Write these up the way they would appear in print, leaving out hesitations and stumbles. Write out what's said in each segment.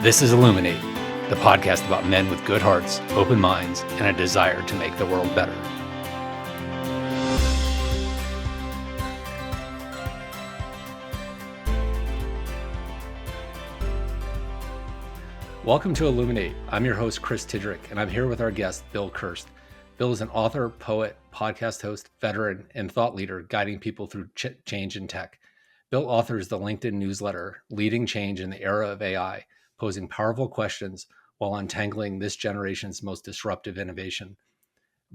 This is Illuminate, the podcast about men with good hearts, open minds, and a desire to make the world better. Welcome to Illuminate. I'm your host, Chris Tidrick, and I'm here with our guest, Bill Kirst. Bill is an author, poet, podcast host, veteran, and thought leader guiding people through change in tech. Bill authors the LinkedIn newsletter, Leading Change in the Era of AI, posing powerful questions while untangling this generation's most disruptive innovation.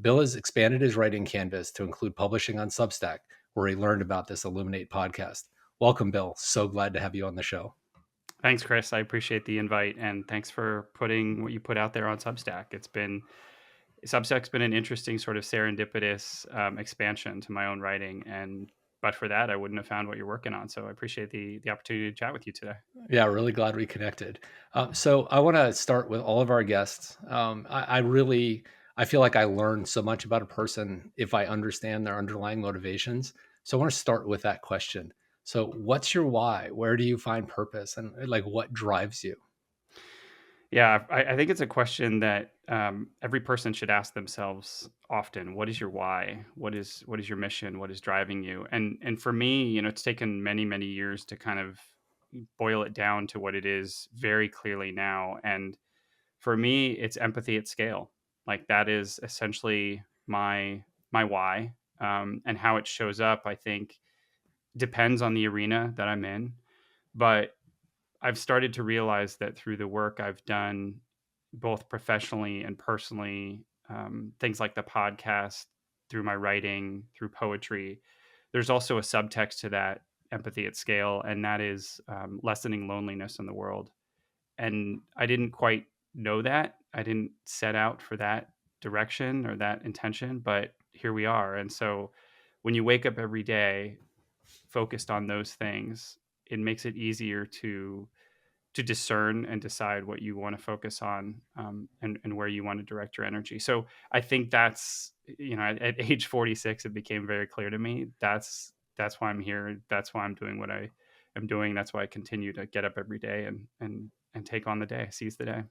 Bill has expanded his writing canvas to include publishing on Substack, where he learned about this Illuminate podcast. Welcome, Bill. So glad to have you on the show. Thanks, Chris. I appreciate the invite, and thanks for putting what you put out there on Substack. Substack's been an interesting sort of serendipitous expansion to my own writing, but for that, I wouldn't have found what you're working on. So I appreciate the opportunity to chat with you today. Yeah, really glad we connected. So I want to start with all of our guests. I feel like I learn so much about a person if I understand their underlying motivations. So I want to start with that question. So what's your why? Where do you find purpose, and like what drives you? Yeah, I think it's a question that every person should ask themselves often. What is your why? What is your mission? What is driving you? And for me, it's taken many years to kind of boil it down to what it is very clearly now. And for me, it's empathy at scale. Like that is essentially my why, and how it shows up. I think depends on the arena that I'm in, but I've started to realize that through the work I've done, both professionally and personally, things like the podcast, through my writing, through poetry, there's also a subtext to that empathy at scale, and that is lessening loneliness in the world. And I didn't quite know that. I didn't set out for that direction or that intention, but here we are. And so when you wake up every day focused on those things, it makes it easier to discern and decide what you want to focus on, and where you want to direct your energy. So I think that's, at age 46, it became very clear to me. That's why I'm here. That's why I'm doing what I am doing. That's why I continue to get up every day and take on the day, seize the day.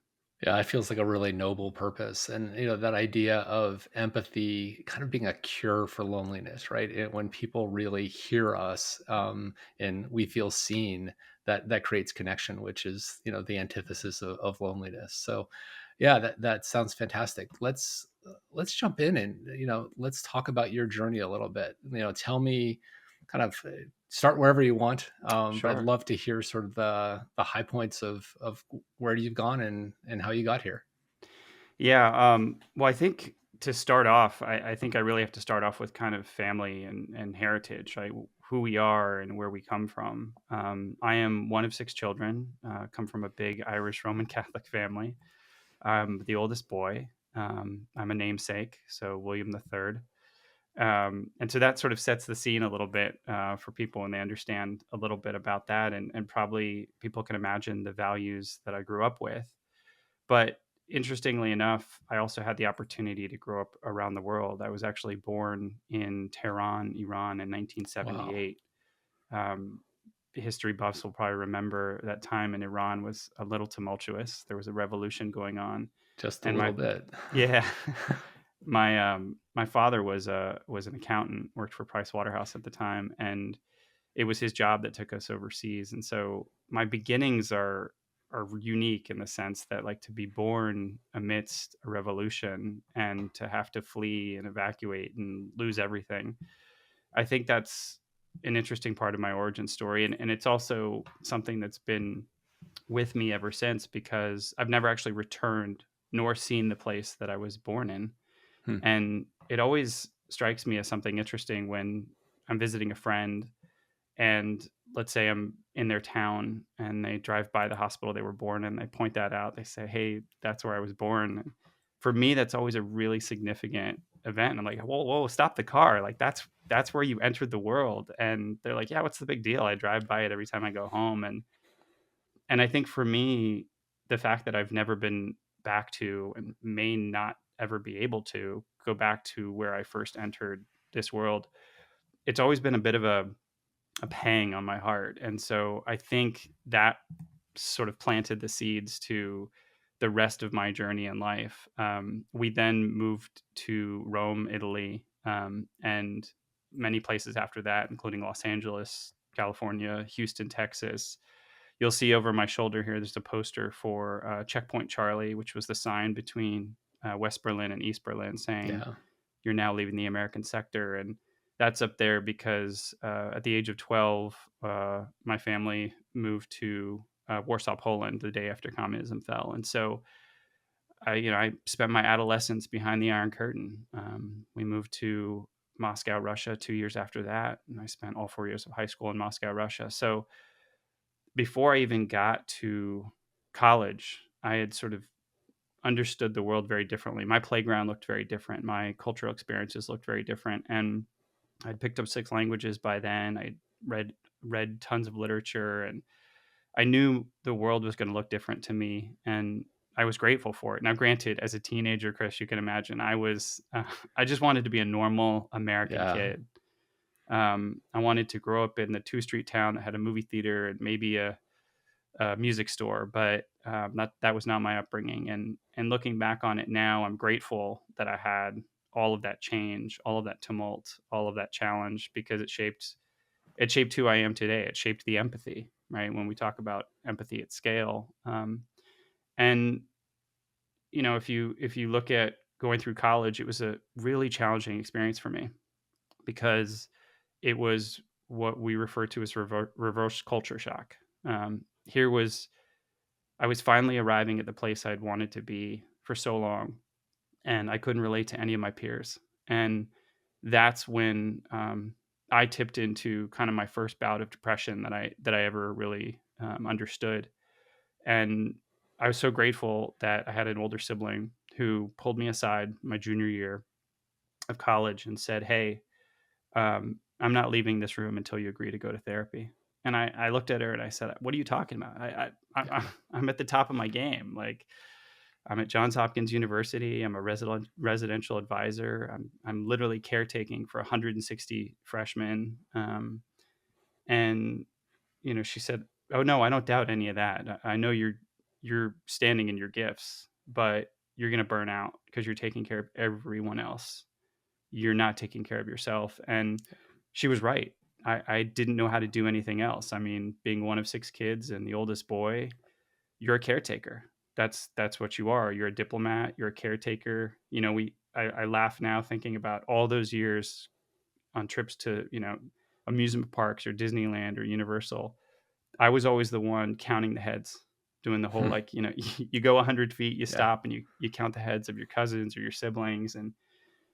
Yeah, it feels like a really noble purpose. And, that idea of empathy kind of being a cure for loneliness, right? When people really hear us, and we feel seen, that creates connection, which is, the antithesis of loneliness. So yeah, that sounds fantastic. Let's jump in and, let's talk about your journey a little bit. Tell me kind of start wherever you want. But I'd Sure. love to hear sort of the high points of where you've gone and how you got here. Yeah. Well, I think to start off, I think I really have to start off with kind of family and heritage, right? Who we are and where we come from. I am one of six children, come from a big Irish Roman Catholic family. I'm the oldest boy. I'm a namesake, so William the Third. And so that sort of sets the scene a little bit for people, and they understand a little bit about that, and probably people can imagine the values that I grew up with. But interestingly enough, I also had the opportunity to grow up around the world. I was actually born in Tehran, Iran in Wow, 1978. Um, History buffs will probably remember that time in Iran was a little tumultuous. There was a revolution going on, just a and little bit. yeah, my father was an accountant, worked for Price Waterhouse at the time, and it was his job that took us overseas. And so my beginnings are unique in the sense that, like, to be born amidst a revolution and to have to flee and evacuate and lose everything, I think that's an interesting part of my origin story. And it's also something that's been with me ever since, because I've never actually returned nor seen the place that I was born in. Hmm. And it always strikes me as something interesting when I'm visiting a friend, and let's say I'm in their town and they drive by the hospital they were born in, they point that out, they say, "Hey, that's where I was born." And for me, that's always a really significant event. And I'm like, whoa, stop the car. Like that's where you entered the world. And they're like, "Yeah, what's the big deal? I drive by it every time I go home." And I think for me, the fact that I've never been back to, and may not ever be able to go back to where I first entered this world, it's always been a bit of a pang on my heart. And so I think that sort of planted the seeds to the rest of my journey in life. We then moved to Rome, Italy, and many places after that, including Los Angeles, California, Houston, Texas. You'll see over my shoulder here, there's a poster for Checkpoint Charlie, which was the sign between West Berlin and East Berlin saying, Yeah. "You're now leaving the American sector." And that's up there because at the age of 12, my family moved to Warsaw, Poland, the day after communism fell. And so I spent my adolescence behind the Iron Curtain. We moved to Moscow, Russia 2 years after that. And I spent all 4 years of high school in Moscow, Russia. So before I even got to college, I had sort of understood the world very differently. My playground looked very different. My cultural experiences looked very different. And I'd picked up 6 languages by then. I read read tons of literature, and I knew the world was going to look different to me, and I was grateful for it. Now, granted, as a teenager, Chris, you can imagine I just wanted to be a normal American Yeah. kid. I wanted to grow up in the two-street town that had a movie theater and maybe a music store, but that was not my upbringing. And looking back on it now, I'm grateful that I had all of that change, all of that tumult, all of that challenge, because it shaped who I am today. It shaped the empathy, right? When we talk about empathy at scale, and if you look at going through college, it was a really challenging experience for me because it was what we refer to as reverse culture shock. Here was I was finally arriving at the place I'd wanted to be for so long, and I couldn't relate to any of my peers. And that's when I tipped into kind of my first bout of depression that I ever really understood. And I was so grateful that I had an older sibling who pulled me aside my junior year of college and said, "Hey, I'm not leaving this room until you agree to go to therapy." And I looked at her and I said, "What are you talking about? Yeah. I'm at the top of my game. Like, I'm at Johns Hopkins University. I'm a residential advisor. I'm literally caretaking for 160 freshmen." And she said, "Oh no, I don't doubt any of that. I know you're standing in your gifts, but you're going to burn out because you're taking care of everyone else. You're not taking care of yourself." And she was right. I didn't know how to do anything else. I mean, being one of 6 kids and the oldest boy, you're a caretaker. That's what you are. You're a diplomat. You're a caretaker. I laugh now thinking about all those years on trips to amusement parks or Disneyland or Universal. I was always the one counting the heads, doing the whole Hmm. like you go 100 feet, you Yeah. stop and you count the heads of your cousins or your siblings, and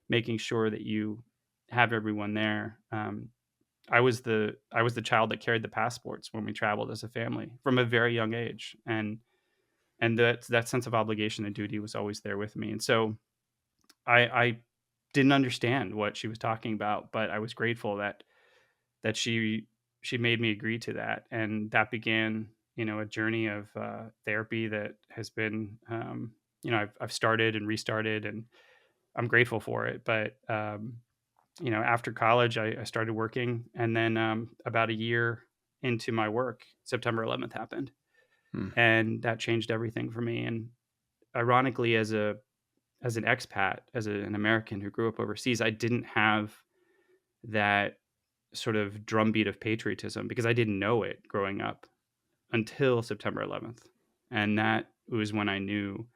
making sure that you have everyone there. I was the child that carried the passports when we traveled as a family from a very young age, and that sense of obligation and duty was always there with me. And so I didn't understand what she was talking about, but I was grateful that she made me agree to that, and that began a journey of therapy that has been I've started and restarted, and I'm grateful for it. But after college, I started working, and then about a year into my work, September 11th happened, Hmm. and that changed everything for me. And ironically, as an expat, an American who grew up overseas, I didn't have that sort of drumbeat of patriotism because I didn't know it growing up until September 11th. And that was when I knew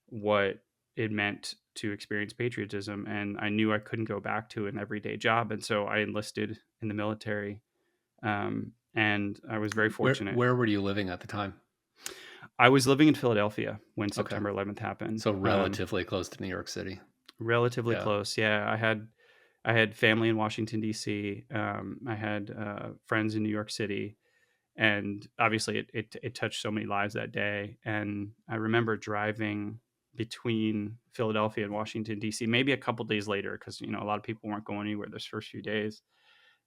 what it meant to experience patriotism. And I knew I couldn't go back to an everyday job. And so I enlisted in the military. And I was very fortunate. Where were you living at the time? I was living in Philadelphia when Okay. September 11th happened. So relatively close to New York City. Relatively Yeah. close. Yeah. I had family in Washington, D.C. I had friends in New York City. And obviously it touched so many lives that day. And I remember driving between Philadelphia and Washington, D.C., maybe a couple days later, because a lot of people weren't going anywhere those first few days.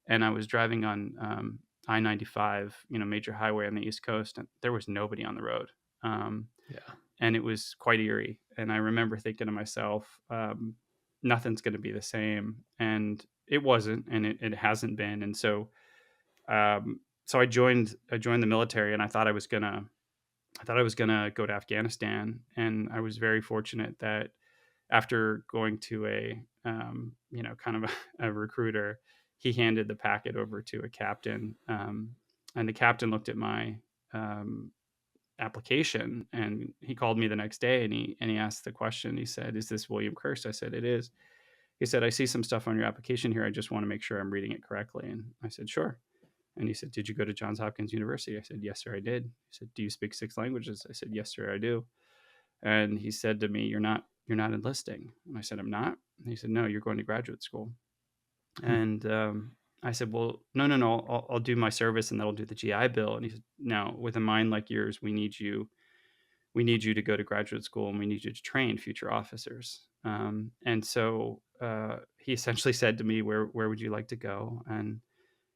And I was driving on I-95, major highway on the East Coast, and there was nobody on the road. Um, Yeah. and it was quite eerie. And I remember thinking to myself, nothing's going to be the same. And it wasn't, and it hasn't been. And so I joined the military, and I thought I was gonna I thought I was going to go to Afghanistan. And I was very fortunate that after going to kind of a recruiter, he handed the packet over to a captain. And the captain looked at my um, application, and he called me the next day, and he asked the question. He said, "Is this William Kirst?" I said, "It is." He said, "I see some stuff on your application here. I just want to make sure I'm reading it correctly." And I said, "Sure." And he said, "Did you go to Johns Hopkins University?" I said, "Yes, sir, I did." He said, "Do you speak 6 languages?" I said, "Yes, sir, I do." And he said to me, "You're not enlisting." And I said, "I'm not." And he said, "No, you're going to graduate school." Hmm. And I said, "Well, no, I'll do my service and that'll do the GI Bill." And he said, "No, with a mind like yours, we need you to go to graduate school, and we need you to train future officers." And so he essentially said to me, "Where would you like to go? And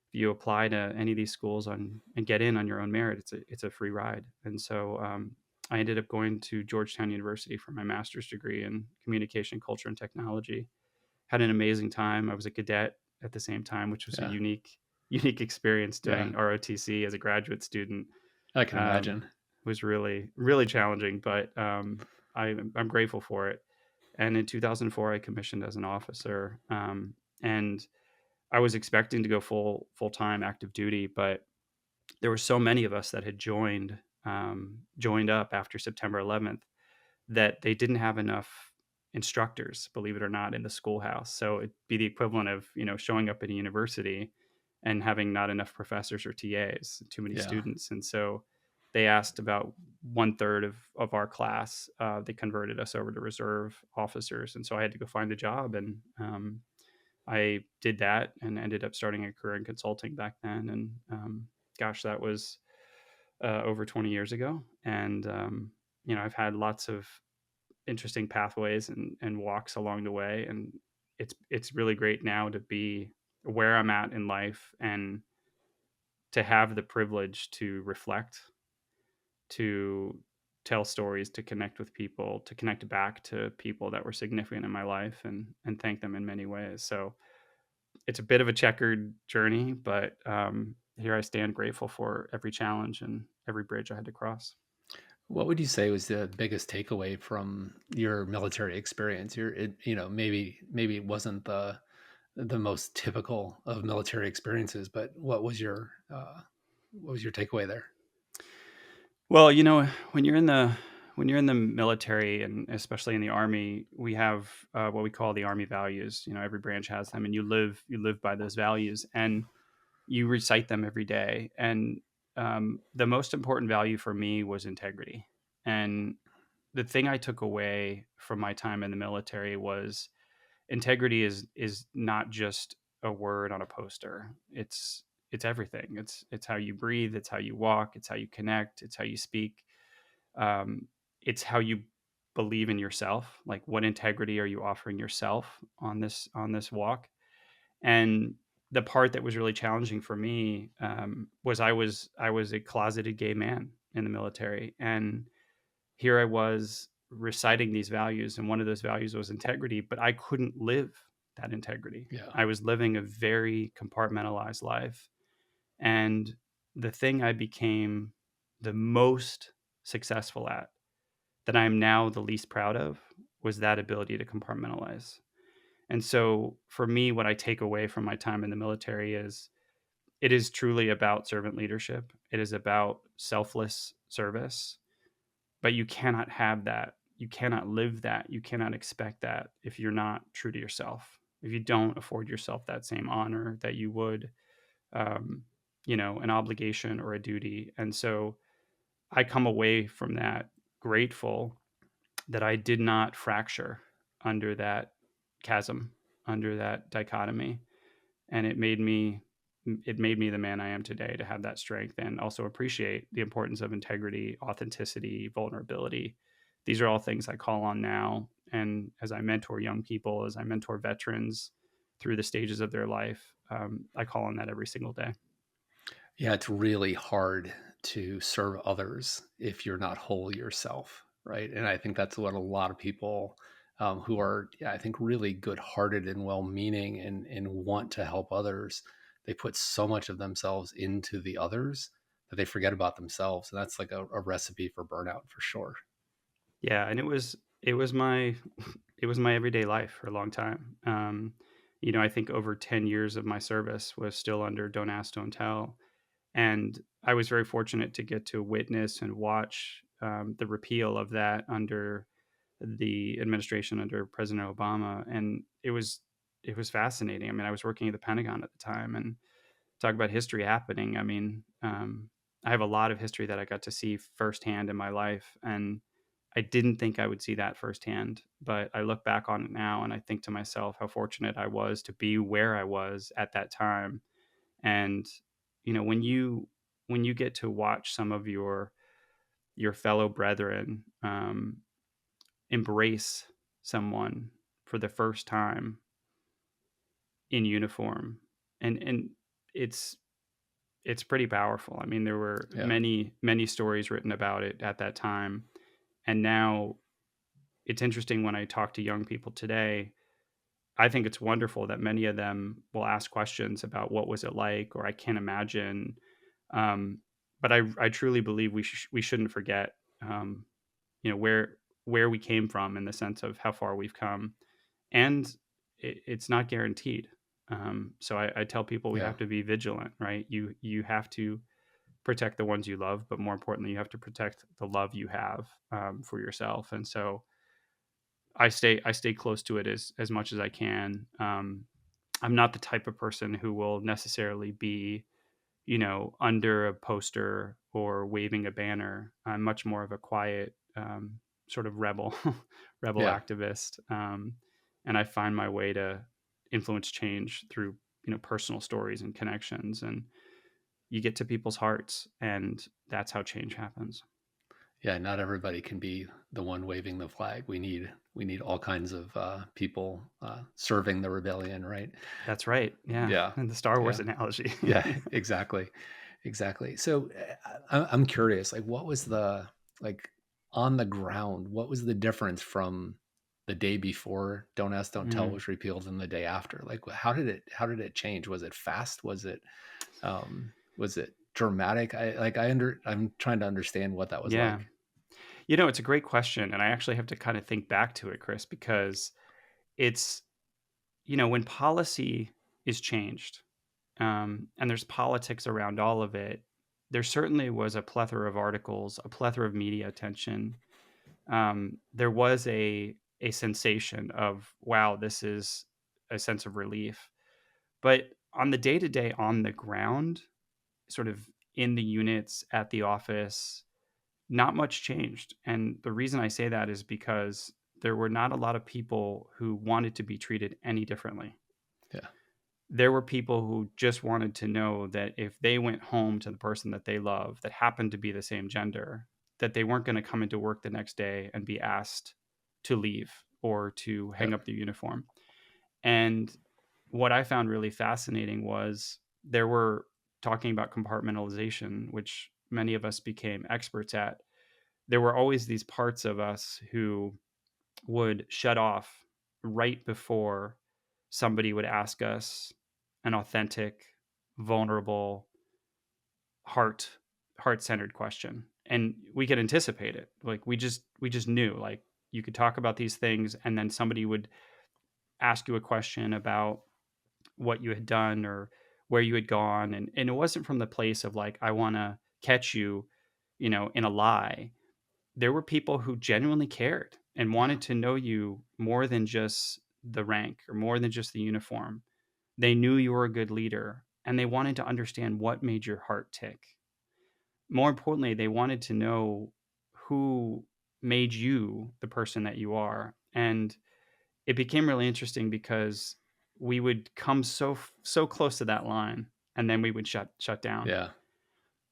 if you apply to any of these schools and get in on your own merit, it's a free ride." And so I ended up going to Georgetown University for my master's degree in communication, culture, and technology. Had an amazing time. I was a cadet at the same time, which was a Yeah. unique experience Yeah. doing ROTC as a graduate student. I can Um, imagine. was really really challenging, but I'm grateful for it. And in 2004, I commissioned as an officer, and I was expecting to go full time active duty, but there were so many of us that had joined up after September 11th that they didn't have enough instructors, believe it or not, in the schoolhouse. So it'd be the equivalent of showing up at a university and having not enough professors or TAs, too many Yeah. students. And so they asked about one third of our class. They converted us over to reserve officers, and so I had to go find a job. And I did that and ended up starting a career in consulting back then. And gosh, that was over 20 years ago. And I've had lots of interesting pathways and walks along the way, and it's really great now to be where I'm at in life and to have the privilege to reflect, to tell stories, to connect with people, to connect back to people that were significant in my life, and thank them in many ways. So it's a bit of a checkered journey, but here I stand, grateful for every challenge and every bridge I had to cross. What would you say was the biggest takeaway from your military experience? Maybe it wasn't the most typical of military experiences, but what was your takeaway there? Well, when you're in the military, and especially in the army, we have what we call the army values. Every branch has them, and you live by those values, and you recite them every day. And the most important value for me was integrity. And the thing I took away from my time in the military was integrity is not just a word on a poster. It's everything. It's how you breathe. It's how you walk. It's how you connect. It's how you speak. Um, it's how you believe in yourself. Like, what integrity are you offering yourself on this walk? And the part that was really challenging for me was I was a closeted gay man in the military, and here I was reciting these values, and one of those values was integrity, but I couldn't live that integrity. Yeah. I was living a very compartmentalized life, and the thing I became the most successful at, that I'm now the least proud of, was that ability to compartmentalize. And so for me, what I take away from my time in the military is it is truly about servant leadership. It is about selfless service, but you cannot have that. You cannot live that. You cannot expect that if you're not true to yourself. If you don't afford yourself that same honor that you would, um, an obligation or a duty. And so I come away from that grateful that I did not fracture under that chasm, under that dichotomy. And it made me the man I am today, to have that strength and also appreciate the importance of integrity, authenticity, vulnerability. These are all things I call on now. And as I mentor young people, as I mentor veterans through the stages of their life, I call on that every single day. Yeah, it's really hard to serve others if you're not whole yourself, right? And I think that's what a lot of people who are, yeah, I think, really good-hearted and well-meaning and want to help others, they put so much of themselves into the others that they forget about themselves. And that's like a recipe for burnout for sure. Yeah, and it was my it was my everyday life for a long time. I think over 10 years of my service was still under don't ask, don't tell. And I was very fortunate to get to witness and watch the repeal of that under the administration under President Obama, and it was fascinating. I mean, I was working at the Pentagon at the time, and talk about history happening. I mean, I have a lot of history that I got to see firsthand in my life, and I didn't think I would see that firsthand. But I look back on it now, and I think to myself how fortunate I was to be where I was at that time. And when you get to watch some of your fellow brethren embrace someone for the first time in uniform, and it's it's pretty powerful. I mean, there were Yeah. many stories written about it at that time, and now it's interesting when I talk to young people today. I think it's wonderful that many of them will ask questions about what was it like, or I can't imagine. Um, but I truly believe we shouldn't forget, um, where we came from in the sense of how far we've come, and it's not guaranteed. So I tell people we Yeah. have to be vigilant, right? You have to protect the ones you love, but more importantly, you have to protect the love you have for yourself. And so I stay close to it as much as I can. I'm not the type of person who will necessarily be, under a poster or waving a banner. I'm much more of a quiet sort of rebel, rebel Yeah. activist, and I find my way to influence change through personal stories and connections, and you get to people's hearts, and that's how change happens. Yeah, not everybody can be the one waving the flag. We need all kinds of people serving the rebellion, right? That's right. Yeah. Yeah, And the Star Wars yeah, analogy. yeah. Exactly, exactly. So I'm curious, like, what was the like on the ground? What was the difference from the day before "Don't Ask, Don't Tell" Mm, was repealed and the day after? Like, how did it change? Was it fast? Was it dramatic? I'm trying to understand what that was yeah. like. It's a great question. And I actually have to kind of think back to it, Chris, because it's, when policy is changed, and there's politics around all of it, there certainly was a plethora of articles, a plethora of media attention. There was a sensation of, wow, this is a sense of relief. But on the day to day, on the ground, sort of in the units at the office, not much changed. And the reason I say that is because there were not a lot of people who wanted to be treated any differently. Yeah, There were people who just wanted to know that if they went home to the person that they love that happened to be the same gender, that they weren't going to come into work the next day and be asked to leave or to yeah, hang up their uniform. And what I found really fascinating was there were talking about compartmentalization, which many of us became experts at. There were always these parts of us who would shut off right before somebody would ask us an authentic, vulnerable, heart heart-centered question. And we could anticipate it. Like we just knew, like, you could talk about these things and then somebody would ask you a question about what you had done or where you had gone, and it wasn't from the place of like, I want to catch you, in a lie. There were people who genuinely cared and yeah, wanted to know you more than just the rank or more than just the uniform. They knew you were a good leader, and they wanted to understand what made your heart tick. More importantly, they wanted to know who made you the person that you are. And it became really interesting because we would come so close to that line, and then we would shut down. yeah,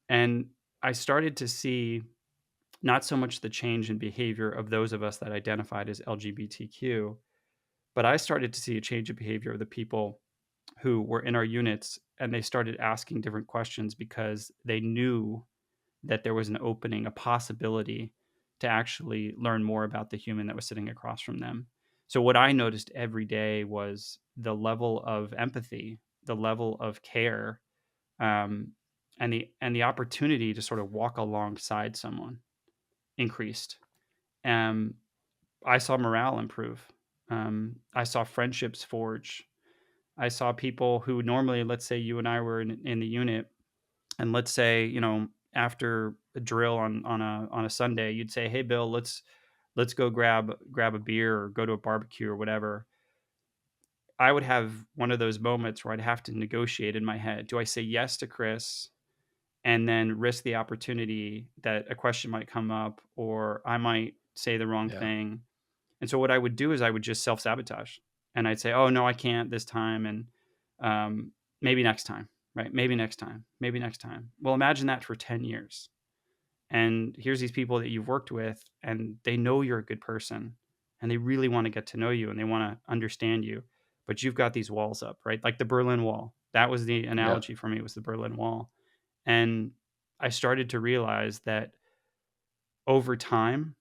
And I started to see not so much the change in behavior of those of us that identified as LGBTQ, but I started to see a change in behavior of the people who were in our units, and they started asking different questions because they knew that there was an opening, a possibility to actually learn more about the human that was sitting across from them. So what I noticed every day was the level of empathy, the level of care, um, and the opportunity to sort of walk alongside someone increased. Um, I saw morale improve. I saw friendships forge. I saw people who normally, let's say you and I were in the unit, and let's say, after a drill on a Sunday, you'd say, "Hey, Bill, let's go grab a beer or go to a barbecue or whatever." I would have one of those moments where I'd have to negotiate in my head. Do I say yes to Chris and then risk the opportunity that a question might come up or I might say the wrong Yeah. thing? And so what I would do is I would just self-sabotage, and I'd say, "Oh, no, I can't this time, and maybe next time, right? Maybe next time, maybe next time." Well, imagine that for 10 years. And here's these people that you've worked with, and they know you're a good person, and they really want to get to know you, and they want to understand you. But you've got these walls up, right? Like the Berlin Wall. That was the Yeah. analogy for me, was the Berlin Wall. And I started to realize that over time,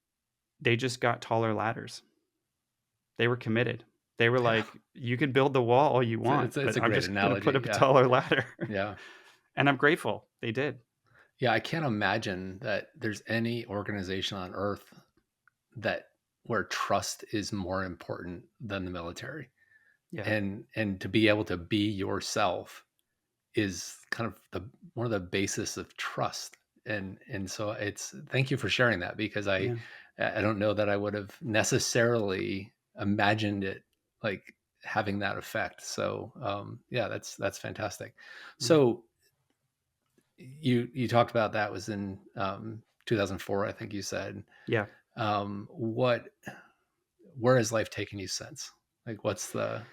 they just got taller ladders. They were committed. They were Yeah. like, "You can build the wall all you want, It's but a I'm great just gonna put analogy. up a Yeah. taller ladder." Yeah. And I'm grateful they did. Yeah. I can't imagine that there's any organization on earth that where trust is more important than the military. Yeah. And to be able to be yourself is kind of the one of the basis of trust. And so it's thank you for sharing that, because I Yeah. I don't know that I would have necessarily imagined it like having that effect. So yeah, that's fantastic. Yeah. So you talked about that was in 2004, I think you said. Yeah. What where has life taken you since? Like what's the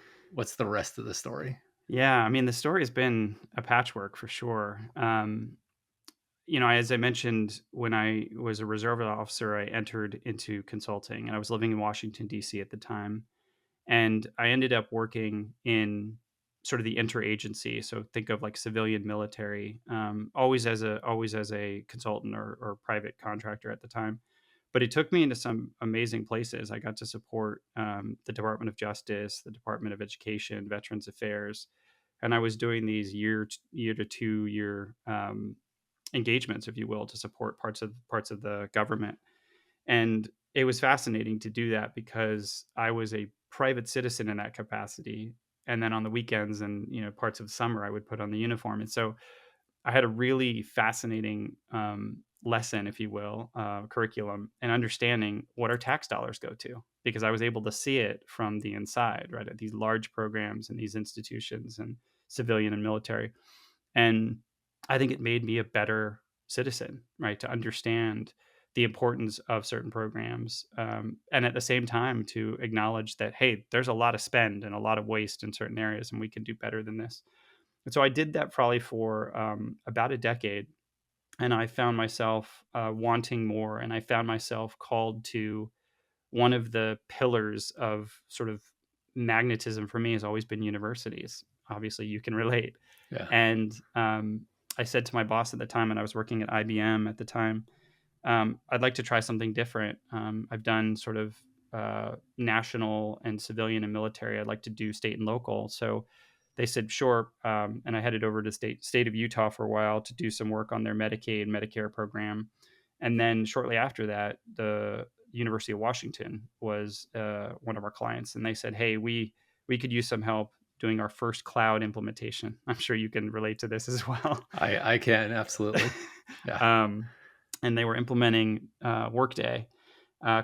rest of the story? Yeah, I mean, the story has been a patchwork for sure. As I mentioned, when I was a reserve officer, I entered into consulting, and I was living in Washington, D.C. at the time. And I ended up working in sort of the interagency. So think of like civilian military, always as a consultant or private contractor at the time. But it took me into some amazing places. I got to support the Department of Justice, the Department of Education, Veterans Affairs, and I was doing these year to 2 year engagements, if you will, to support parts of the government. And it was fascinating to do that because I was a private citizen in that capacity. And then on the weekends and parts of the summer, I would put on the uniform. And so I had a really fascinating lesson, if you will, curriculum, and understanding what our tax dollars go to, because I was able to see it from the inside, right, at these large programs and these institutions and civilian and military. And I think it made me a better citizen, right, to understand the importance of certain programs, and at the same time to acknowledge that, hey, there's a lot of spend and a lot of waste in certain areas, and we can do better than this. And so I did that probably for about a decade, and I found myself wanting more, and I found myself called to one of the pillars of sort of magnetism for me has always been universities. Obviously, you can relate. Yeah. And I said to my boss at the time, and I was working at IBM at the time, I'd like to try something different. I've done sort of national and civilian and military. I'd like to do state and local. So they said sure, and I headed over to state of Utah for a while to do some work on their Medicaid Medicare program, and then shortly after that, the University of Washington was one of our clients, and they said, "Hey, we could use some help doing our first cloud implementation." I'm sure you can relate to this as well. I can absolutely. Yeah. um, and they were implementing Workday,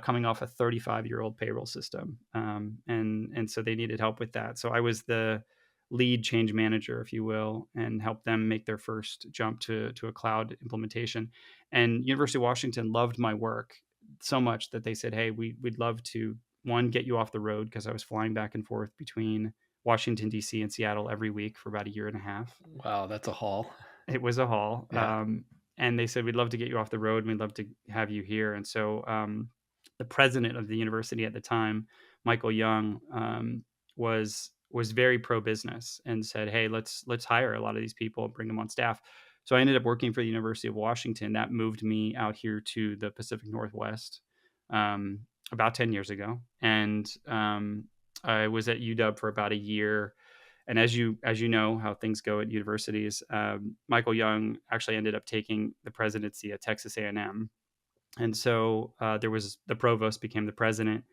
coming off a 35-year-old payroll system, and so they needed help with that. So I was the lead change manager, if you will, and helped them make their first jump to a cloud implementation. And University of Washington loved my work so much that they said, "Hey, we'd love to one get you off the road," because I was flying back and forth between Washington D.C. and Seattle every week for about a year and a half. Wow, that's a haul. It was a haul. Yeah. And they said, "We'd love to get you off the road, and we'd love to have you here." And so the president of the university at the time, Michael Young, was very pro business and said, "Hey, let's hire a lot of these people and bring them on staff." So I ended up working for the University of Washington. That moved me out here to the Pacific Northwest about 10 years ago, and I was at UW for about a year, And as you know how things go at universities, Michael Young actually ended up taking the presidency at Texas A&M. And so there was the provost became the president.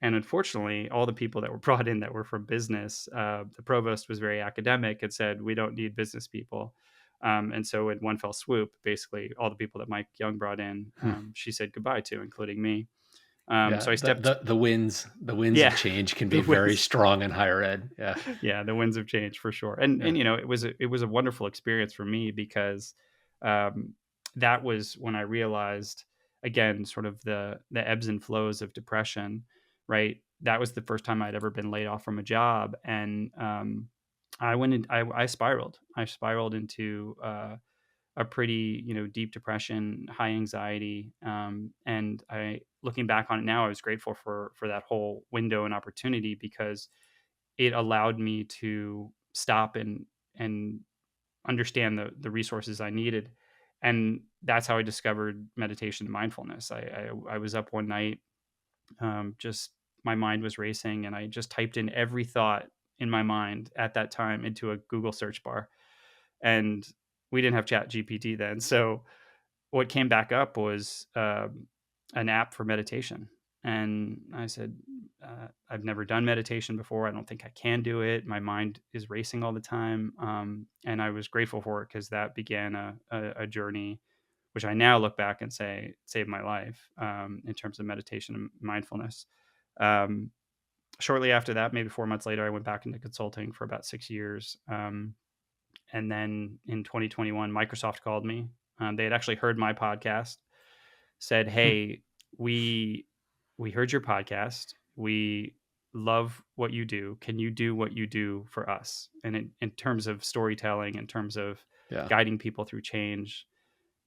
And unfortunately, all the people that were brought in that were from business, the provost was very academic and said, we don't need business people. And so in one fell swoop, basically all the people that Mike Young brought in, Hmm. she said goodbye to, including me. Yeah, So I stepped, the winds of yeah, change can be the very winds, strong in higher ed. Yeah, yeah, the winds of change for sure. And yeah, it was a wonderful experience for me because um, that was when I realized again sort of the ebbs and flows of depression, right? That was the first time I'd ever been laid off from a job, and I spiraled. I spiraled into a pretty deep depression, high anxiety, and I looking back on it now, I was grateful for that whole window and opportunity because it allowed me to stop and understand the resources I needed. And that's how I discovered meditation and mindfulness. I was up one night, just my mind was racing, and I just typed in every thought in my mind at that time into a Google search bar. And we didn't have Chat GPT then, so what came back up was an app for meditation. And I said, I've never done meditation before. I don't think I can do it. My mind is racing all the time. And I was grateful for it because that began a journey, which I now look back and say saved my life in terms of meditation and mindfulness. Um, Shortly after that, maybe 4 months later, I went back into consulting for about 6 years. And then in 2021, Microsoft called me. They had actually heard my podcast, said, hmm, "Hey, we we heard your podcast. We love what you do. Can you do what you do for us?" And in terms of storytelling, in terms of yeah. guiding people through change,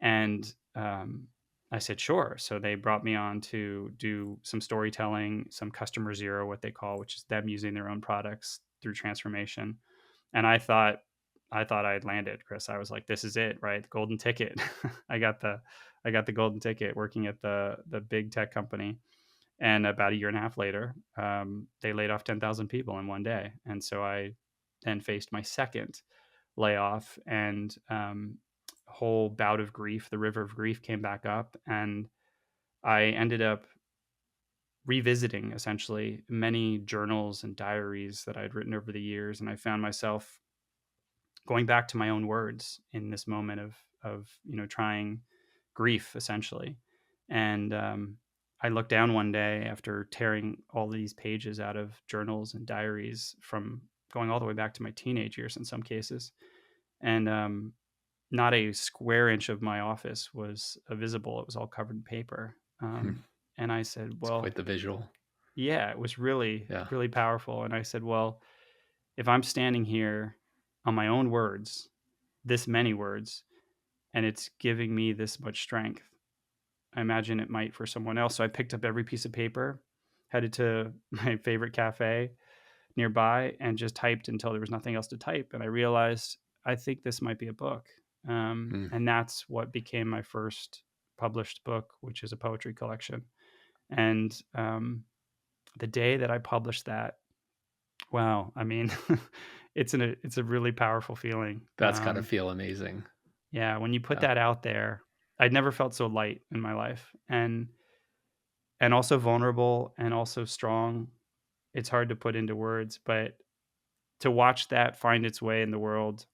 and I said, "Sure." So they brought me on to do some storytelling, some customer zero, what they call, which is them using their own products through transformation. And I thought I had landed, Chris. I was like, this is it, right? The golden ticket. I got the I got the golden ticket working at the big tech company. And about a year and a half later, they laid off 10,000 people in one day. And so I then faced my second layoff, and a whole bout of grief. The river of grief came back up, and I ended up revisiting essentially many journals and diaries that I'd written over the years. And I found myself going back to my own words in this moment of trying grief essentially. And I looked down one day after tearing all these pages out of journals and diaries from going all the way back to my teenage years in some cases, and not a square inch of my office was visible. It was all covered in paper. Hmm. And I said, It's well, quite the visual. yeah, it was really Yeah. really powerful. And I said, well, if I'm standing here on my own words, this many words, and it's giving me this much strength, I imagine it might for someone else. So I picked up every piece of paper, headed to my favorite cafe nearby, and just typed until there was nothing else to type. And I realized I think this might be a book. Hmm. And that's what became my first published book, which is a poetry collection. And the day that I published that, wow, I mean, it's a really powerful feeling. That's gotta feel amazing. Yeah, when you put Yeah. that out there, I'd never felt so light in my life, and also vulnerable and also strong. It's hard to put into words, but to watch that find its way in the world,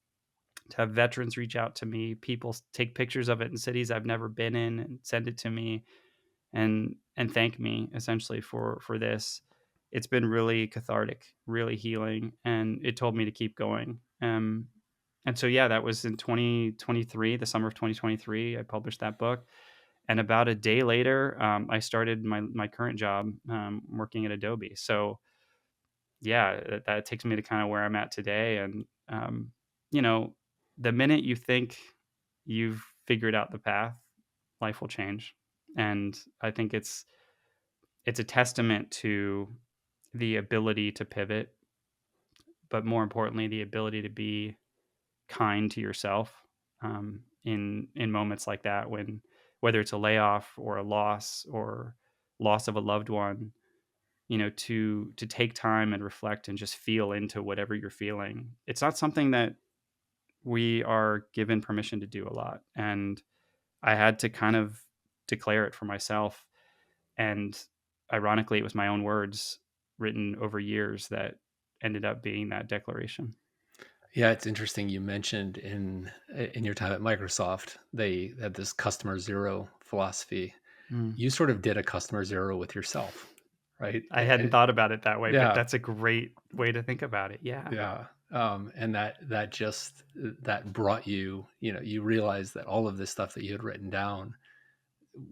to have veterans reach out to me, people take pictures of it in cities I've never been in and send it to me, and thank me essentially for this. It's been really cathartic, really healing, and it told me to keep going. And so yeah, that was in 2023, the summer of 2023. I published that book, and about a day later, I started my current job, working at Adobe. So yeah, that takes me to kind of where I'm at today. And you know, the minute you think you've figured out the path, life will change. And I think it's a testament to the ability to pivot, but more importantly, the ability to be kind to yourself in moments like that, when whether it's a layoff or a loss of a loved one, to take time and reflect and just feel into whatever you're feeling. It's not something that we are given permission to do a lot. And I had to kind of declare it for myself. And ironically, it was my own words written over years that ended up being that declaration. Yeah, it's interesting. You mentioned in your time at Microsoft, they had this customer zero philosophy. Mm. You sort of did a customer zero with yourself, right? I hadn't thought about it that way, but Yeah, that's a great way to think about it. Yeah, yeah. And that just that brought you, you realized that all of this stuff that you had written down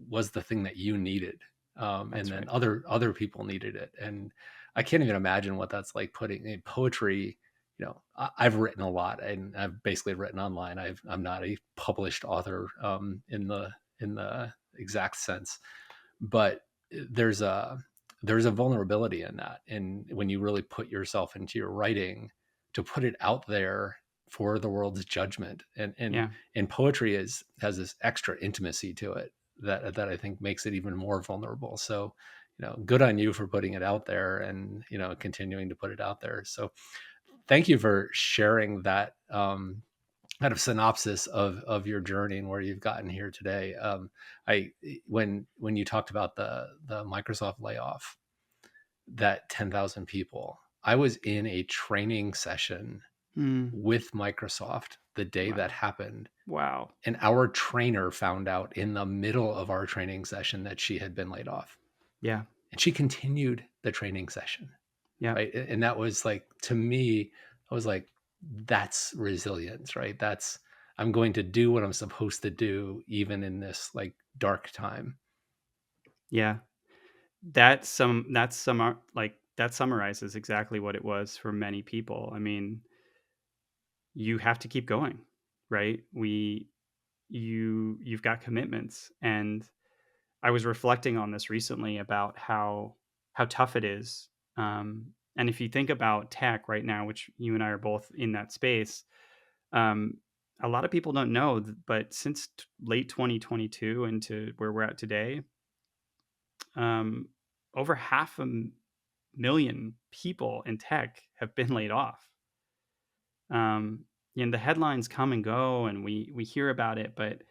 was the thing that you needed, and that's then right. other people needed it. And I can't even imagine what that's like putting in poetry. I've written a lot, and I've basically written online. I'm not a published author, in the exact sense, but there's a there's a vulnerability in that, and when you really put yourself into your writing, to put it out there for the world's judgment. And Yeah, and poetry has this extra intimacy to it that I think makes it even more vulnerable. So, good on you for putting it out there, and continuing to put it out there. So thank you for sharing that, kind of synopsis of your journey and where you've gotten here today. I when you talked about the Microsoft layoff, that 10,000 people, I was in a training session mm. with Microsoft the day that Wow, happened, wow. and our trainer found out in the middle of our training session that she had been laid off, Yeah, and she continued the training session. yeah, Right. And that was like, to me, I was like, that's resilience, right? I'm going to do what I'm supposed to do, even in this like dark time. yeah. That summarizes exactly what it was for many people. I mean, you have to keep going, right? You've got commitments, and I was reflecting on this recently about how tough it is. And if you think about tech right now, which you and I are both in that space, um, a lot of people don't know, but since late 2022 into where we're at today, um, over half a million people in tech have been laid off. Um, and the headlines come and go, and we hear about it, but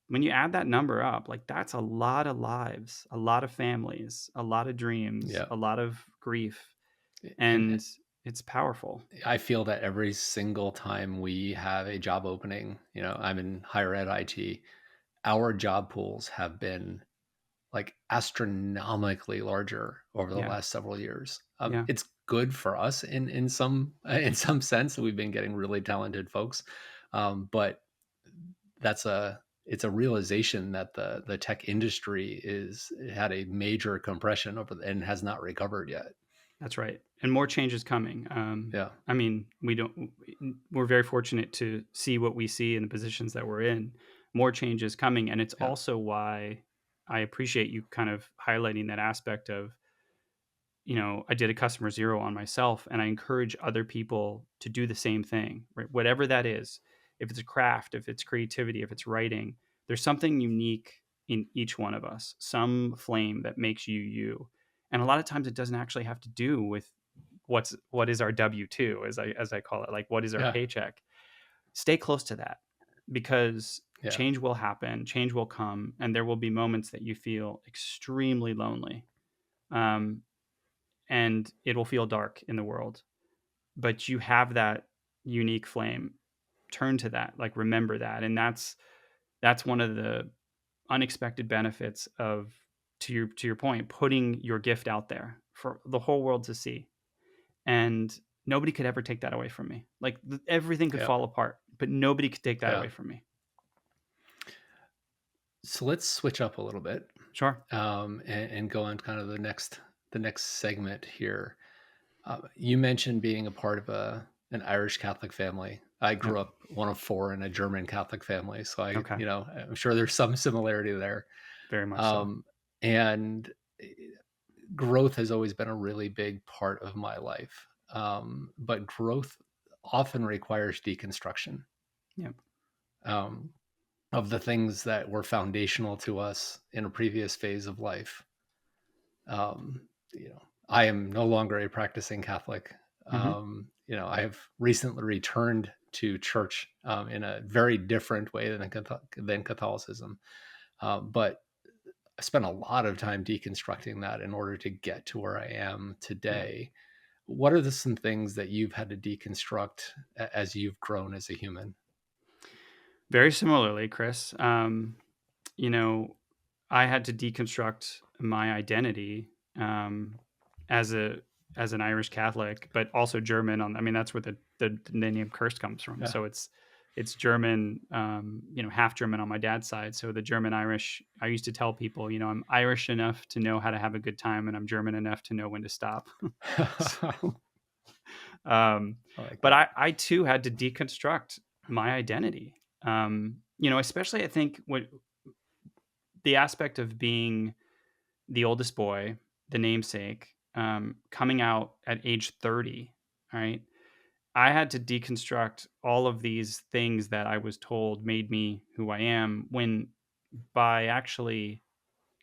when you add that number up, like that's a lot of lives, a lot of families, a lot of dreams, Yeah. a lot of grief, And and it's powerful. I feel that every single time we have a job opening, I'm in higher ed IT, our job pools have been like astronomically larger over the Yeah, last several years. yeah, It's good for us in some in some sense. We've been getting really talented folks, but that's a it's a realization that the tech industry is had a major compression and has not recovered yet. that's right. And more change is coming. Yeah, I mean, we're very fortunate to see what we see in the positions that we're in. More change is coming, and it's yeah, also why I appreciate you kind of highlighting that aspect of, I did a customer zero on myself, and I encourage other people to do the same thing, right? Whatever that is, if it's a craft, if it's creativity, if it's writing, there's something unique in each one of us, some flame that makes you you. And a lot of times it doesn't actually have to do with what is our W-2, as I call it, like what is our yeah, paycheck. Stay close to that, because yeah, change will happen, change will come, and there will be moments that you feel extremely lonely. Um, and it'll feel dark in the world, but you have that unique flame. Turn to that, like remember that. And that's one of the unexpected benefits of, to your point, putting your gift out there for the whole world to see. And nobody could ever take that away from me. Like everything could yeah, fall apart, but nobody could take that yeah. away from me. So let's switch up a little bit, Sure. and go on kind of the next segment here. You mentioned being a part of an Irish Catholic family. I Yep. grew up one of four in a German Catholic family, so Okay. I'm sure there's some similarity there. Very much so. And growth has always been a really big part of my life. But growth often requires deconstruction, Yep. um, of the things that were foundational to us in a previous phase of life. Um, you know, I am no longer a practicing Catholic. Hmm. I have recently returned to church in a very different way than Catholicism, but I spent a lot of time deconstructing that in order to get to where I am Yeah. today. What are some things that you've had to deconstruct as you've grown as a human? Very similarly, Chris. You know, I had to deconstruct my identity um, as a as an Irish Catholic, but also German. I mean, that's where the name Kirst comes from. Yeah. So it's German, half German on my dad's side. So the German Irish. I used to tell people, I'm Irish enough to know how to have a good time, and I'm German enough to know when to stop. So, um, I like but that. I too had to deconstruct my identity. Especially I think what the aspect of being the oldest boy, the namesake, coming out at age 30, right? I had to deconstruct all of these things that I was told made me who I am when by actually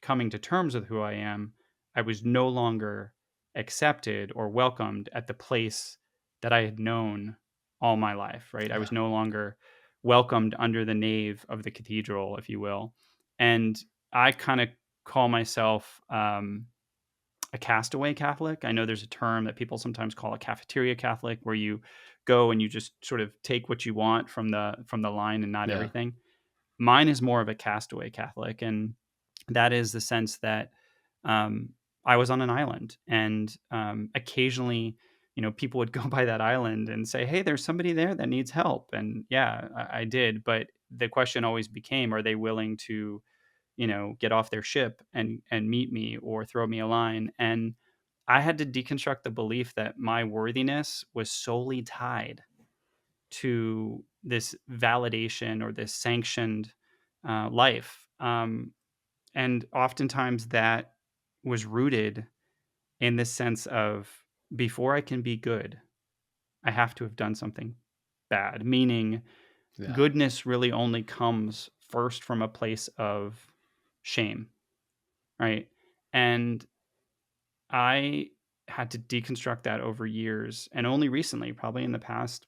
coming to terms with who I am, I was no longer accepted or welcomed at the place that I had known all my life, right? I Yeah. was no longer welcomed under the nave of the cathedral, if you will. And I kind of call myself a castaway Catholic. I know there's a term that people sometimes call a cafeteria Catholic, where you go and you just sort of take what you want from the line and not Yeah. everything. Mine is more of a castaway Catholic, and that is the sense that um, I was on an island, and occasionally, people would go by that island and say, "Hey, there's somebody there that needs help," and yeah, I did. But the question always became, are they willing to, get off their ship and meet me or throw me a line? And I had to deconstruct the belief that my worthiness was solely tied to this validation or this sanctioned life. And oftentimes that was rooted in this sense of, before I can be good, I have to have done something bad, meaning Yeah. goodness really only comes first from a place of shame, right? And I had to deconstruct that over years. And only recently, probably in the past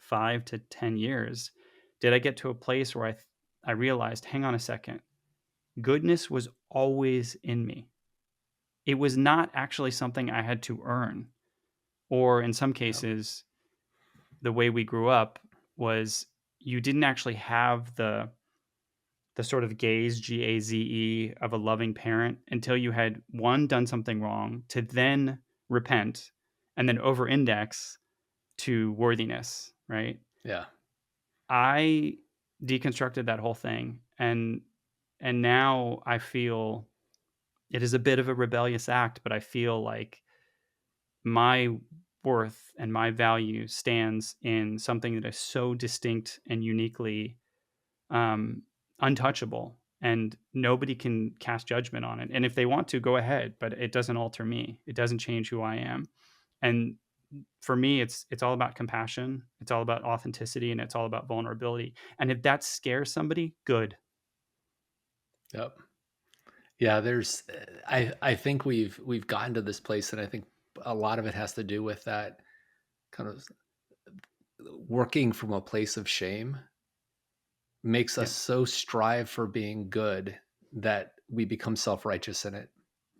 5 to 10 years, did I get to a place where I realized, hang on a second, goodness was always in me. It was not actually something I had to earn. Or in some Yeah. cases, the way we grew up was you didn't actually have the sort of gaze, GAZE, of a loving parent until you had, one, done something wrong, to then repent, and then over index to worthiness, right? Yeah. I deconstructed that whole thing, and now I feel it is a bit of a rebellious act, but I feel like my worth and my value stands in something that is so distinct and uniquely um, untouchable, and nobody can cast judgment on it. And if they want to, go ahead, but it doesn't alter me. It doesn't change who I am. And for me, it's all about compassion. It's all about authenticity, and it's all about vulnerability. And if that scares somebody, good. Yep. Yeah. I think we've gotten to this place, and I think a lot of it has to do with that kind of working from a place of shame makes us Yep. so strive for being good that we become self-righteous in it.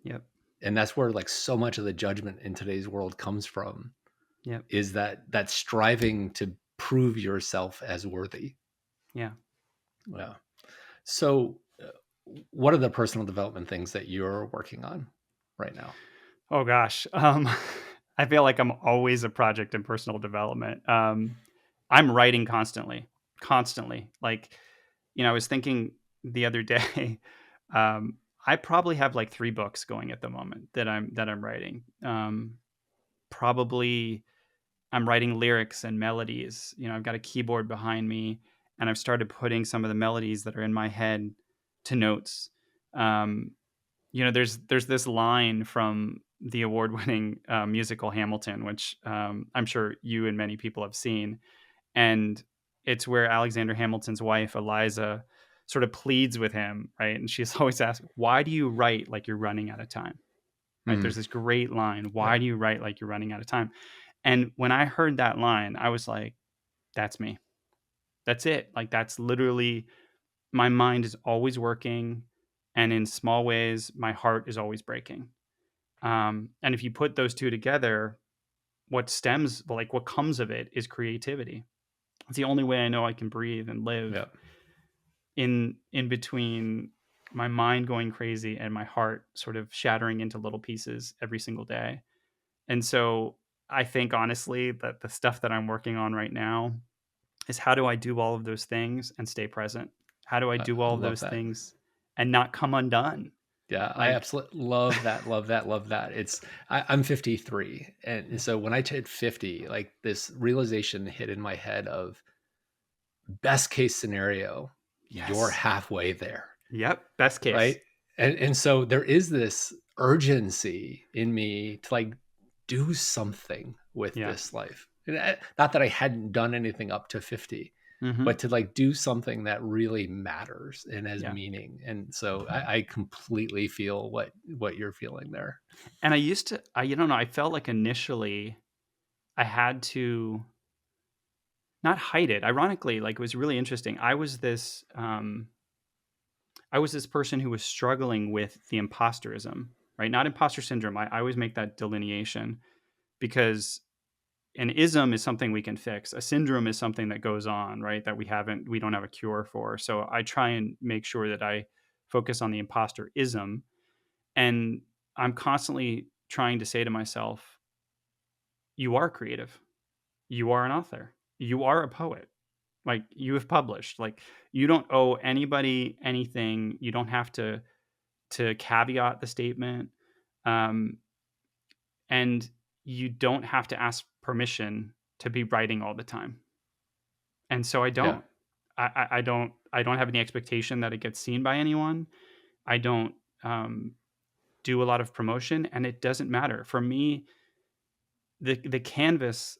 Yep. And that's where like so much of the judgment in today's world comes from, Yep. is that striving to prove yourself as worthy. Yeah. Yeah. So what are the personal development things that you're working on right now? Oh gosh. I feel like I'm always a project in personal development. I'm writing constantly, constantly. Like, I was thinking the other day, I probably have like 3 books going at the moment that I'm writing. Probably I'm writing lyrics and melodies. I've got a keyboard behind me, and I've started putting some of the melodies that are in my head to notes. Um, there's this line from the award-winning musical Hamilton, which I'm sure you and many people have seen, and it's where Alexander Hamilton's wife Eliza sort of pleads with him, right? And she's always asked, "Why do you write like you're running out of time?" right? Mm. There's this great line, Yep. why do you write like you're running out of time? And when I heard that line, I was like, that's me. That's it. Like, that's literally, my mind is always working. And in small ways, my heart is always breaking. And if you put those two together, what comes of it is creativity. It's the only way I know I can breathe and live, Yep. in between my mind going crazy and my heart sort of shattering into little pieces every single day. And so I think honestly that the stuff that I'm working on right now is, how do I do all of those things and stay present? How do I I, do I all of love those that. things and not come undone? Yeah, I Like, absolutely love that, love that, love that. I'm 53, and so when I hit 50, like this realization hit in my head of best case scenario, you're yes. halfway there, Yep. Best case. right? And so there is this urgency in me to like do something with Yeah. this life. And not that I hadn't done anything up to 50, Hmm. but to like do something that really matters and has Yeah. meaning. And so I completely feel what you're feeling there. And I used to, you don't know, I felt like initially I had to not hide it. Ironically, like, it was really interesting. I was this person who was struggling with the imposterism, right? Not imposter syndrome. I always make that delineation, because an ism is something we can fix. A syndrome is something that goes on, right? That we don't have a cure for. So I try and make sure that I focus on the imposter ism. And I'm constantly trying to say to myself, you are creative. You are an author. You are a poet. Like, you have published. Like, you don't owe anybody anything. You don't have to caveat the statement. Um, and you don't have to ask permission to be writing all the time. And so I Yeah. don't. I don't have any expectation that it gets seen by anyone. I don't do a lot of promotion, and it doesn't matter. For me, the canvas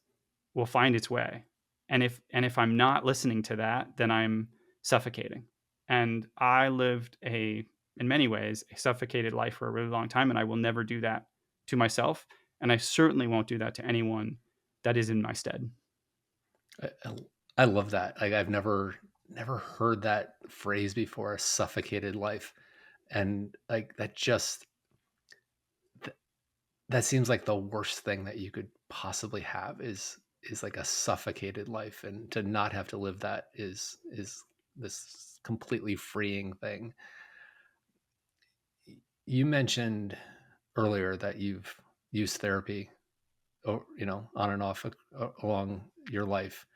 will find its way. And if I'm not listening to that, then I'm suffocating. And I lived in many ways, a suffocated life for a really long time, and I will never do that to myself, and I certainly won't do that to anyone that is in my stead. I love that. Like I've never heard that phrase before, a suffocated life. And like th- that seems like the worst thing that you could possibly have is like a suffocated life, and to not have to live that is this completely freeing thing. You mentioned earlier that you've used therapy, or on and off along your life.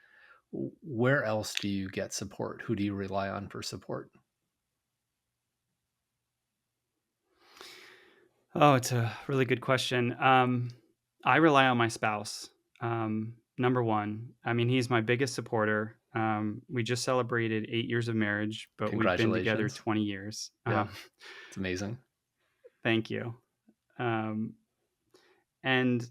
Where else do you get support? Who do you rely on for support? Oh, it's a really good question. I rely on my spouse. Number one, I mean, he's my biggest supporter. We just celebrated 8 years of marriage, but we've been together Congratulations. 20 years. Yeah, it's amazing. Thank you. Um, and,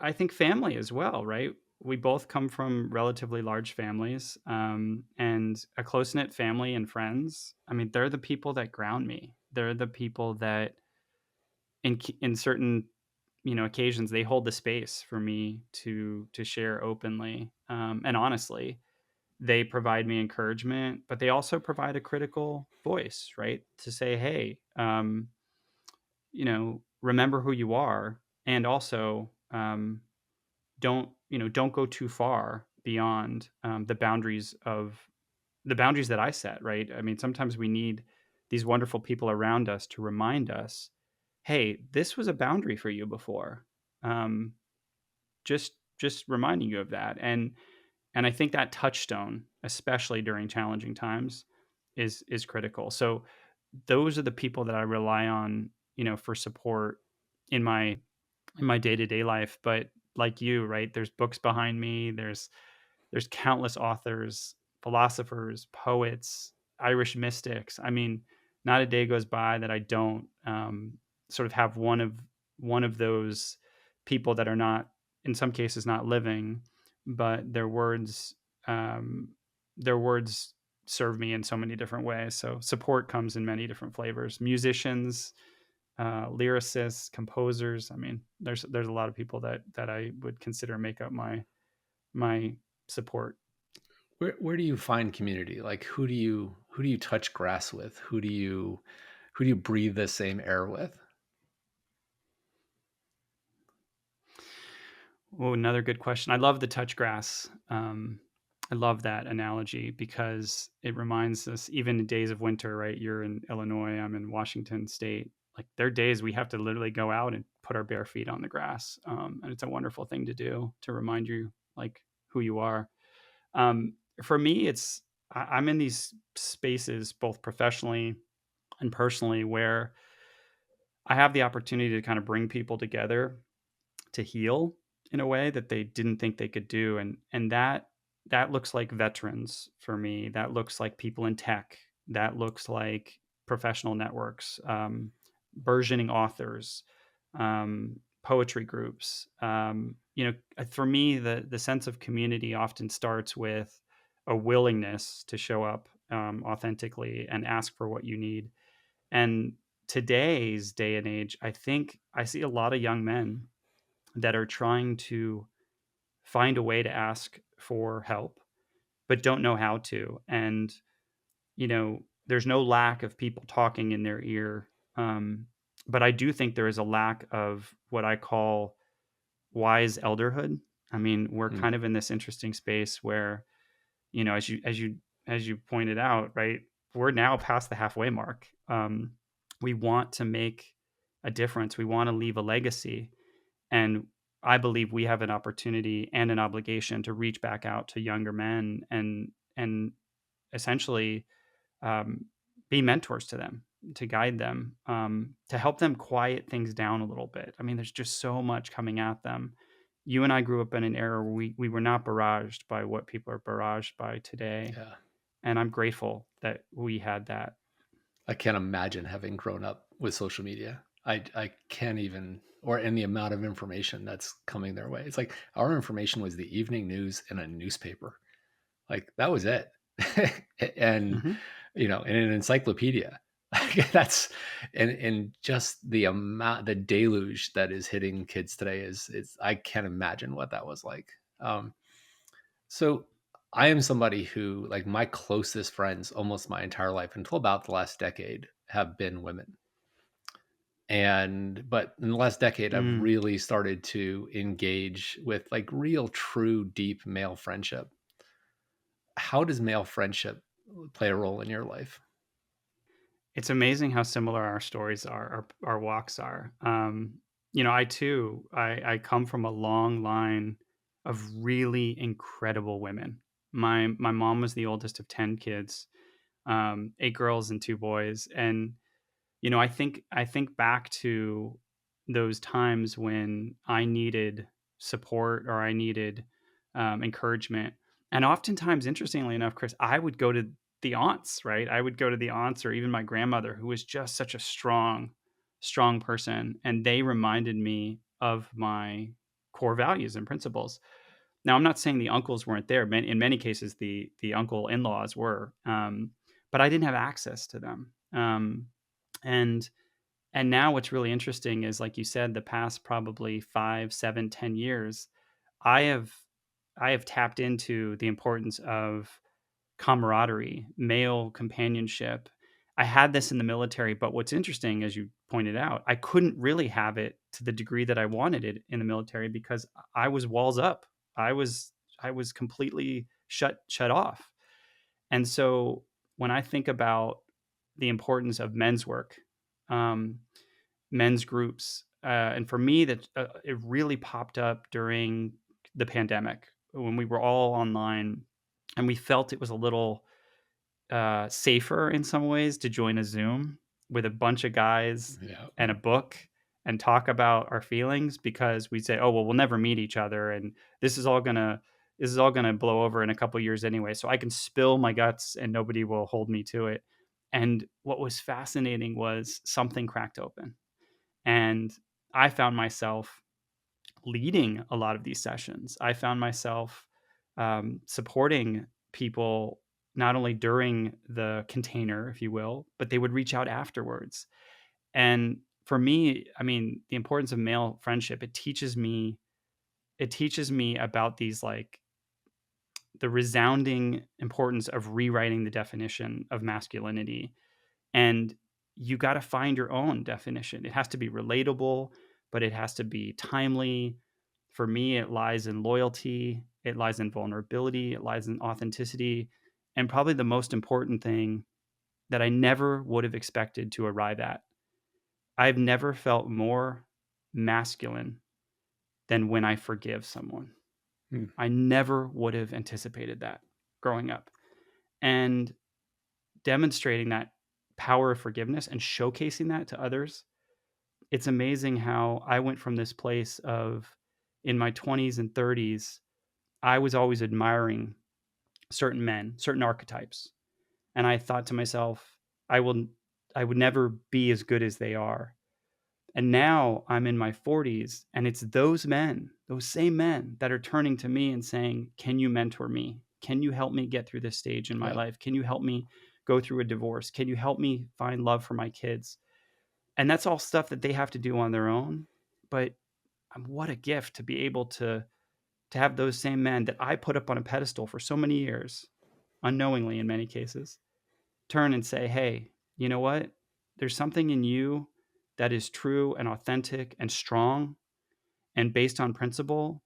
I think family as well, right? We both come from relatively large families, and a close knit family and friends. I mean, they're the people that ground me. They're the people that, in certain occasions, they hold the space for me to share openly, and honestly. They provide me encouragement, but they also provide a critical voice, right? To say, hey, remember who you are, and also, don't go too far beyond, the boundaries that I set, right? I mean, sometimes we need these wonderful people around us to remind us, hey, this was a boundary for you before. Um, just reminding you of that. And I think that touchstone, especially during challenging times, is critical. So those are the people that I rely on, for support in my day-to-day life. But like you, right, there's books behind me. There's countless authors, philosophers, poets, Irish mystics. I mean, not a day goes by that I don't, sort of have one of those people that are not, in some cases, not living, but um, their words serve me in so many different ways. So support comes in many different flavors. Musicians, lyricists, composers. I mean, there's a lot of people that I would consider make up my support. Where do you find community? Like who do you touch grass with? Who do you breathe the same air with? Oh, another good question. I love the touch grass. I love that analogy because it reminds us, even in days of winter, right? You're in Illinois, I'm in Washington State. Like there are days we have to literally go out and put our bare feet on the grass, and it's a wonderful thing to do to remind you like who you are. For me, I'm in these spaces both professionally and personally where I have the opportunity to kind of bring people together to heal in a way that they didn't think they could do, and that looks like veterans for me. That looks like people in tech. That looks like professional networks, burgeoning authors, poetry groups. For me, the sense of community often starts with a willingness to show up authentically and ask for what you need. And today's day and age, I think I see a lot of young men that are trying to find a way to ask for help, but don't know how to. And, there's no lack of people talking in their ear. But I do think there is a lack of what I call wise elderhood. I mean, we're Mm, kind of in this interesting space where, as you pointed out, right, we're now past the halfway mark. We want to make a difference. We want to leave a legacy. And I believe we have an opportunity and an obligation to reach back out to younger men and essentially um, be mentors to them, to guide them, to help them quiet things down a little bit. I mean, there's just so much coming at them. You and I grew up in an era where we were not barraged by what people are barraged by today. yeah. And I'm grateful that we had that. I can't imagine having grown up with social media. I can't even, or any amount of information that's coming their way. It's like our information was the evening news in a newspaper. Like that was it. And Hmm. in an encyclopedia. Like that's and just the amount, the deluge that is hitting kids today is I can't imagine what that was like. So I am somebody who, like, my closest friends almost my entire life until about the last decade have been women. But in the last decade, I've Mm. really started to engage with like real, true, deep male friendship. How does male friendship play a role in your life? It's amazing how similar our stories are, our walks are. I too, I come from a long line of really incredible women. My mom was the oldest of 10 kids, eight girls and two boys. And, I think back to those times when I needed support or I needed encouragement. And oftentimes, interestingly enough, Chris, I would go to the aunts, right? I would go to the aunts or even my grandmother, who was just such a strong, strong person. And they reminded me of my core values and principles. Now, I'm not saying the uncles weren't there. In many cases, the uncle in laws were, but I didn't have access to them. And and now what's really interesting is, like you said, the past probably 5, 7, 10 years, I have I have tapped into the importance of camaraderie, male companionship. I had this in the military, but what's interesting, as you pointed out, I couldn't really have it to the degree that I wanted it in the military because I was walls up. I was completely shut off. And so when I think about the importance of men's work, um, men's groups, and for me, that it really popped up during the pandemic when we were all online, and we felt it was a little safer in some ways to join a Zoom with a bunch of guys Yeah. and a book and talk about our feelings because we'd say, "Oh, well, we'll never meet each other, and this is all gonna this is all gonna blow over in a couple years anyway. So I can spill my guts and nobody will hold me to it." And what was fascinating was something cracked open, and I found myself leading a lot of these sessions. I found myself supporting people not only during the container, if you will, but they would reach out afterwards. And for me, I mean, the importance of male friendship, it teaches me about these like the resounding importance of rewriting the definition of masculinity. And you got to find your own definition. It has to be relatable, but it has to be timely. For me, it lies in loyalty, it lies in vulnerability, it lies in authenticity. And probably the most important thing that I never would have expected to arrive at. I've never felt more masculine than when I forgive someone. Hmm. I never would have anticipated that growing up. And demonstrating that power of forgiveness and showcasing that to others, it's amazing how I went from this place of in my 20s and 30s, I was always admiring certain men, certain archetypes. And I thought to myself, I will I would never be as good as they are. And now I'm in my 40s, and it's those men, those same men that are turning to me and saying, "Can you mentor me? Can you help me get through this stage in my Yeah. life? Can you help me go through a divorce? Can you help me find love for my kids?" And that's all stuff that they have to do on their own. But what a gift to be able to have those same men that I put up on a pedestal for so many years, unknowingly in many cases, turn and say, "Hey, you know what? There's something in you that is true and authentic and strong and based on principle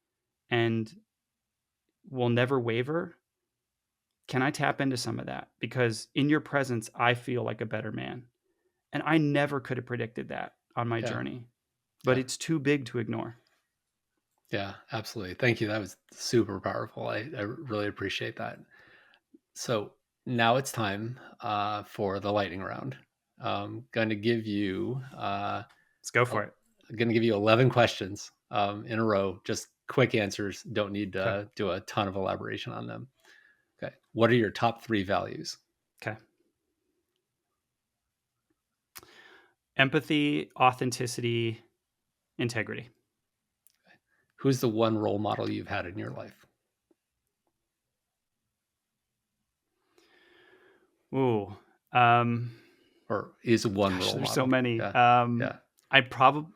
and will never waver. Can I tap into some of that? Because in your presence, I feel like a better man." And I never could have predicted that on my Yeah. journey, but Yeah. it's too big to ignore. Yeah, absolutely. Thank you. That was super powerful. I really appreciate that. So now it's time for the lightning round. Going to give you Let's go for it. I'm going to give you 11 questions in a row. Just quick answers. Don't need Okay. to do a ton of elaboration on them. Okay. What are your top 3 values? Okay. Empathy, authenticity, integrity. Who's the one role model you've had in your life? Ooh. Um, Or is one Gosh, role there's so model? many. Yeah. Yeah. I'd probably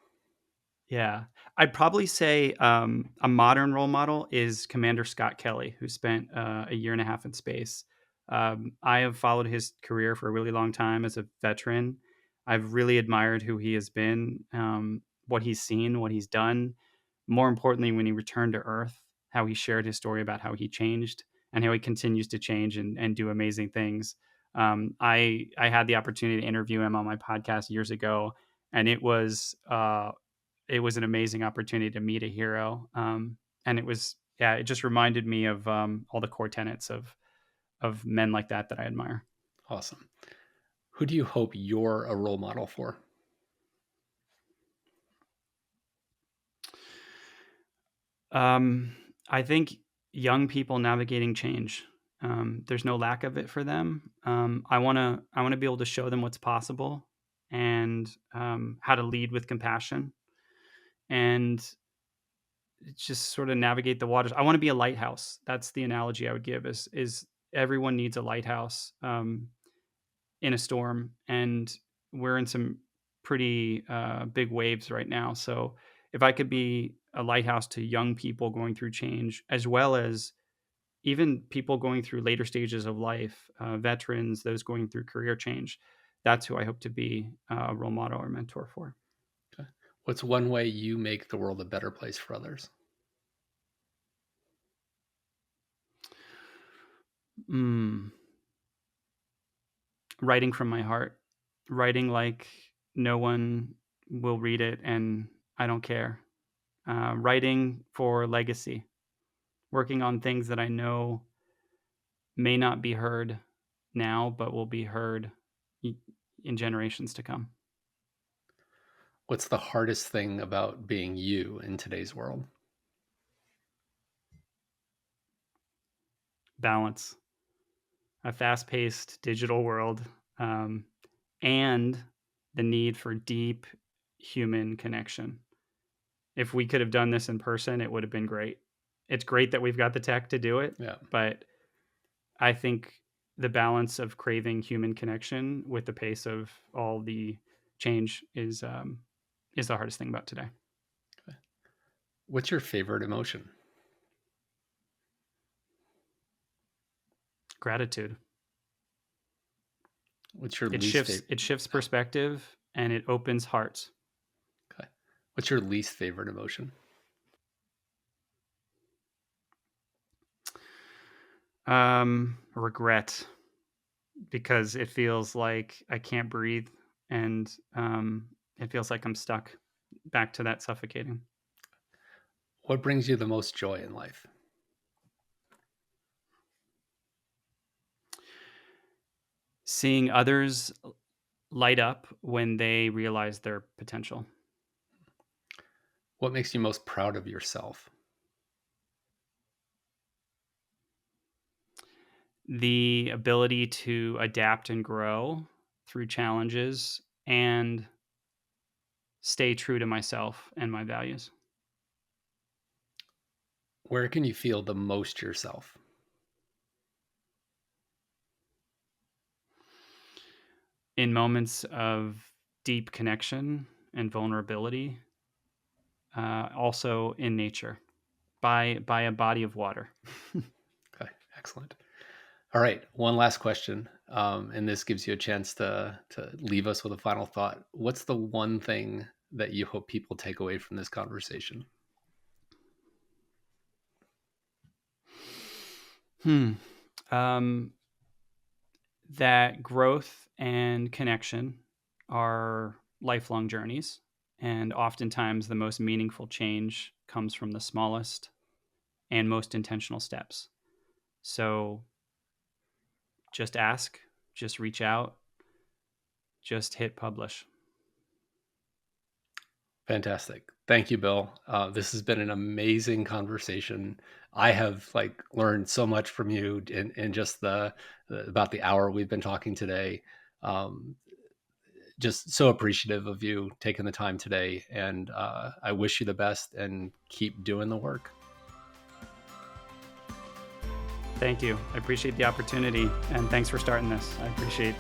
Yeah. I'd probably say a modern role model is Commander Scott Kelly, who spent a year and a half in space. I have followed his career for a really long time as a veteran. I've really admired who he has been, what he's seen, what he's done. More importantly, when he returned to Earth, how he shared his story about how he changed and how he continues to change and do amazing things. I had the opportunity to interview him on my podcast years ago, and it was an amazing opportunity to meet a hero. And it was, yeah, it just reminded me of all the core tenets of men like that I admire. Awesome. Who do you hope you're a role model for? Um, I think young people navigating change. There's no lack of it for them. I want to be able to show them what's possible and how to lead with compassion and just sort of navigate the waters. I want to be a lighthouse. That's the analogy I would give. Is everyone needs a lighthouse in a storm, and we're in some pretty big waves right now. So if I could be a lighthouse to young people going through change, as well as even people going through later stages of life, veterans, those going through career change, that's who I hope to be a role model or mentor for. Okay. What's one way you make the world a better place for others? Mm, Writing from my heart, writing like no one will read it and I don't care. Writing for legacy, working on things that I know may not be heard now, but will be heard in generations to come. What's the hardest thing about being you in today's world? Balance, a fast paced digital world, um, and the need for deep human connection. If we could have done this in person, it would have been great. It's great that we've got the tech to do it, Yeah. but I think the balance of craving human connection with the pace of all the change is is the hardest thing about today. What's your favorite emotion? Gratitude. What's your It least shifts. favorite? It shifts perspective and it opens hearts. Okay. What's your least favorite emotion? Regret, because it feels like I can't breathe, and it feels like I'm stuck back to that suffocating. What brings you the most joy in life? Seeing others light up when they realize their potential. What makes you most proud of yourself? The ability to adapt and grow through challenges and stay true to myself and my values. Where can you feel the most yourself? In moments of deep connection and vulnerability, also in nature, by a body of water. Okay, excellent. All right, one last question, and this gives you a chance to leave us with a final thought. What's the one thing that you hope people take away from this conversation? That growth and connection are lifelong journeys, and oftentimes the most meaningful change comes from the smallest and most intentional steps. So just ask, just reach out, just hit publish. Fantastic. Thank you, Bill. This has been an amazing conversation. I have learned so much from you in just about the hour we've been talking today. Just so appreciative of you taking the time today, and I wish you the best and keep doing the work. Thank you. I appreciate the opportunity, and thanks for starting this. I appreciate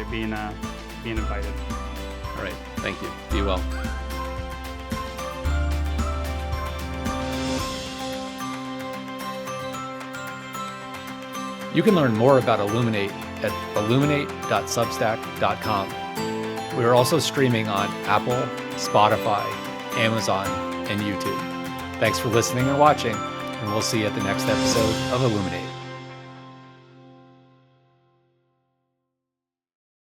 being invited. All right. Thank you. Be well. You can learn more about Illuminate at illuminate.substack.com. We are also streaming on Apple, Spotify, Amazon, and YouTube. Thanks for listening and watching, and we'll see you at the next episode of Illuminate.